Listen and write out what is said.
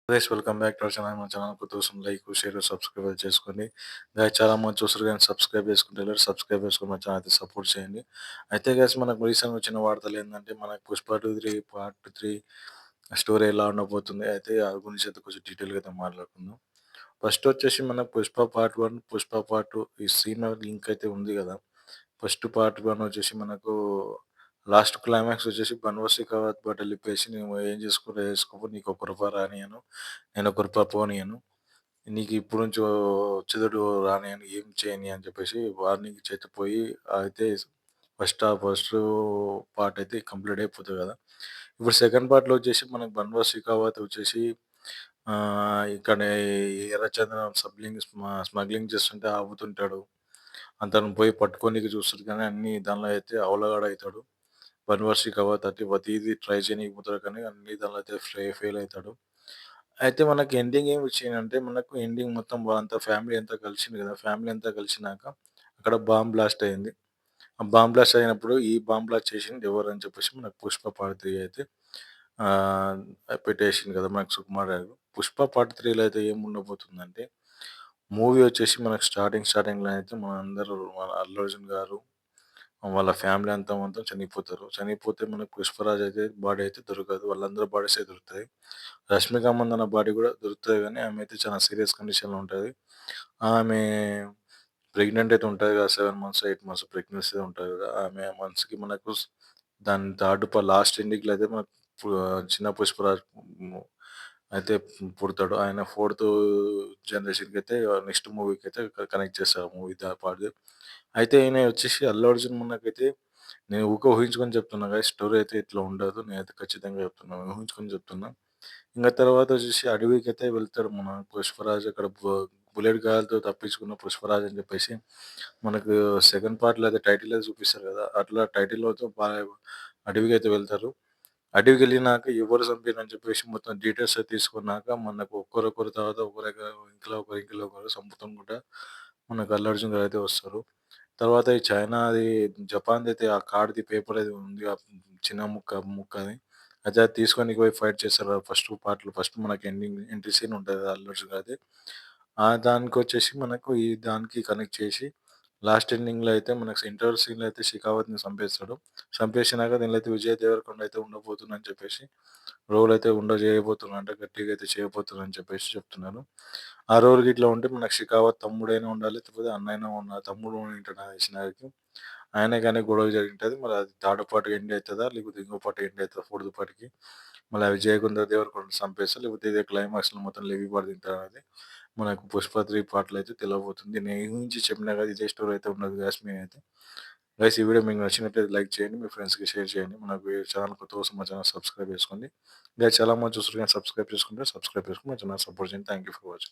Guys welcome back to our channel. మన channel కొత్త కోసం లైక్, షేర్, సబ్స్క్రైబ్ చేసుకోండి. గైస్ చాలా మంది చూస్తారు కానీ సబ్స్క్రైబ్ చేసుకుంటలేరు. సబ్స్క్రైబ్ చేసుకొని మన ఛానల్ అయితే సపోర్ట్ చేయండి. అయితే గైస్ మనకు రీసెంట్‌గా వచ్చిన వార్తలు ఏందంటే మనకు 'పుష్ప 2, పార్ట్ 3' స్టోరీ ఎలా ఉండబోతుంది. అయితే ఆ గురించి అయితే కొంచెం డీటెయిల్‌గా అయితే మాట్లాడుకుందాం. ఫస్ట్ వచ్చేసి మనకు 'పుష్ప పార్ట్ 1', 'పుష్ప పార్ట్ 2' ఈ సినిమా లింక్ అయితే ఉంది కదా! ఫస్ట్ పార్ట్ 1 వచ్చేసి మనకు లాస్ట్ క్లైమాక్స్ వచ్చేసి 'బన్వాసి కవాత్ బట్టలిప్పేసి నువ్వు ఏం చేసుకుంటావో చేసుకోపో నీకొక రూపాయి రానియ్యను. నేనొక రూపాయి పోనీయను. నీకు ఇప్పుడు నుంచి వచ్చేదడు రానియ్యను. ఏం చేయను' అని చెప్పేసి వార్నింగ్ ఇచ్చి అయితే పోయి అయితే ఫస్ట్ పార్ట్ అయితే కంప్లీట్ అయిపోతది కదా! ఇప్పుడు సెకండ్ పార్ట్‌లో వచ్చేసి మనకు 'బన్వాసి కవాత్' వచ్చేసి ఇక్కడ ఎర్రచందనం స్మగ్లింగ్ చేస్తుంటే ఆపుతుంటాడు. అతను పోయి పట్టుకోనీకి చూస్తాడు కానీ అన్ని దానిలో అయితే అవలగాడైతాడు. 'బన్వాసి కవాత్' అంటే ప్రతీదీ ట్రై చేయనీకి పోతాడు కానీ అన్ని దానిలో అయితే ఫెయిల్ అయితాడు. అయితే మనకి ఎండింగ్ ఏమి ఇచ్చిండంటే మనకు ఎండింగ్ మొత్తం వాళ్ళంతా ఫ్యామిలీ అంతా కలిసింది కదా! ఫ్యామిలీ అంతా కలిసినాక అక్కడ బాంబ్ బ్లాస్ట్ అయింది. ఆ బాంబ్ బ్లాస్ట్ అయినప్పుడు ఈ బాంబ్ బ్లాస్ట్ చేసింది ఎవరని చెప్పేసి మనకు 'పుష్ప పార్ట్ 3' అయితే ఆహ్, పెట్టేసిండు కదా! మనకు సుకుమార్ గారు. 'పుష్ప పార్ట్ 3'లో అయితే ఏమి ఉండబోతుందంటే మూవీ వచ్చేసి మనకు స్టార్టింగ్‌లో అయితే మనందరూ మన అల్లు అర్జున్ గారు వాళ్ళ ఫ్యామిలీ అంతా మొత్తం చనిపోతారు. చనిపోతే మనకు 'పుష్పరాజ్' అయితే బాడీ అయితే దొరకదు. వాళ్ళందరి బాడీసే దొరుకుతాయి. 'రష్మిక మందన' బాడీ కూడా దొరుకుతది గానీ ఆమె అయితే చాలా సీరియస్ కండిషన్‌లో ఉంటది. ఆమె ప్రెగ్నెంట్ అయితే ఉంటది కదా! 7 మంత్స్, 8 మంత్స్ ప్రెగ్నెన్సీ ఉంటది కదా! ఆమె మంత్స్‌కి మనకు దాని లాస్ట్ ఎండింగ్‌లో అయితే మనకు పు చిన్న 'పుష్పరాజ్' ము అయితే పుడతాడు. ఆయన ఫోర్త్ జనరేషన్‌కైతే నెక్స్ట్ మూవీకైతే కనెక్ట్ చేస్తారు మూవీ పార్ట్. అయితే ఈయన వచ్చేసి అల్లు అర్జున్ మనకైతే నేను ఊహించుకొని చెప్తున్నా గాయ్స్. స్టోరీ అయితే ఇట్లా ఉండదు. నేనైతే ఖచ్చితంగా చెప్తున్నా. ఊహించుకొని చెప్తున్నా. ఇంక తర్వాత వచ్చేసి అడవికైతే వెళ్తాడు మన 'పుష్పరాజ్'. అక్కడ బుల్లెట్ గాయాలతో తప్పించుకున్న 'పుష్పరాజ్' అని చెప్పేసి మనకు సెకండ్ పార్ట్‌లో అయితే టైటిల్‌లో చూపిస్తారు కదా! అట్లా టైటిల్‌లోతో అడవికైతే వెళ్తారు. అడవికెళ్ళినాక ఎవరు చంపిర్రని చెప్పేసి మొత్తం డీటెయిల్స్ అయి తీసుకున్నాక మనకు ఒక్కరొకరు తర్వాత ఒకరు చంపుతుంకుంటా మనకు అల్లు అర్జున్ గారైతే వస్తారు. తర్వాత ఈ చైనాది, జపాన్‌దయితే ఆ కార్డ్‌ది పేపర్ అది ఉంది. ఆ చిన్న ముక్క అది. అయితే అది తీసుకొనికి పోయి ఫైట్ చేస్తారు ఫస్ట్ పార్ట్‌లో. ఫస్ట్ మనకి ఎంట్రీ సీన్ ఉంటది కదా! అల్లు అర్జున్ గారిది. దానికొచ్చేసి మనకు ఈ దానికి కనెక్ట్ చేసి లాస్ట్ ఎండింగ్‌లో అయితే మనకు ఇంటర్వల్ సీన్‌లో అయితే 'షెకావత్‌ని' చంపేస్తాడు. చంపేసినాక దీనిలో అయితే 'విజయ్ దేవరకొండ' అయితే ఉండబోతుందని చెప్పేసి రోల్ అయితే చేయబోతున్నాడంట. గట్టిగా అయితే చేయబోతున్నారని చెప్పేసి చెప్తున్నారు. ఆ రోల్ గిట్లా ఉంటే మనకు 'షెకావత్' తమ్ముడైనా ఉండాలి. లేకపోతే అన్నయినా తమ్ముడు ఉండింటాడు నాకు తెలిసినవరకు. ఆయనకి ఆయనకి గొడవ జరిగుంటది. మరి అది థర్డ్ పార్ట్ ఎండ్ అయితదా? లేకపోతే ఇంకో పార్ట్ ఎండ్ అయితదా ఫోర్త్ పార్ట్‌కి? మళ్ళీ ఆ 'విజయ్ దేవరకొండని' చంపేస్తారా? లేకపోతే ఇదే క్లైమాక్స్‌లో మొత్తం లెగి పడి తింటారనేది మనకు 'పుష్ప 3' పార్ట్‌లో అయితే తెలవబోతుంది. నేను ఊహించి చెప్పినా కదా! ఇదే స్టోరీ అయితే ఉండదు గాయ్స్ మేమైతే. గైస్ ఈ వీడియో మీకు నచ్చినట్లయితే లైక్ చేయండి. మీ ఫ్రెండ్స్‌కి షేర్ చేయండి. మనకు ఛానల్ కొత్త కోసం మా ఛానల్ సబ్స్క్రైబ్ చేసుకోండి. గైస్ చాలా మంది చూస్తున్నారు కానీ సబ్స్క్రైబ్ చేసుకుంటే సబ్స్క్రైబ్ చేసుకొని మా ఛానల్ సపోర్ట్ చేయండి. Thank you for watching.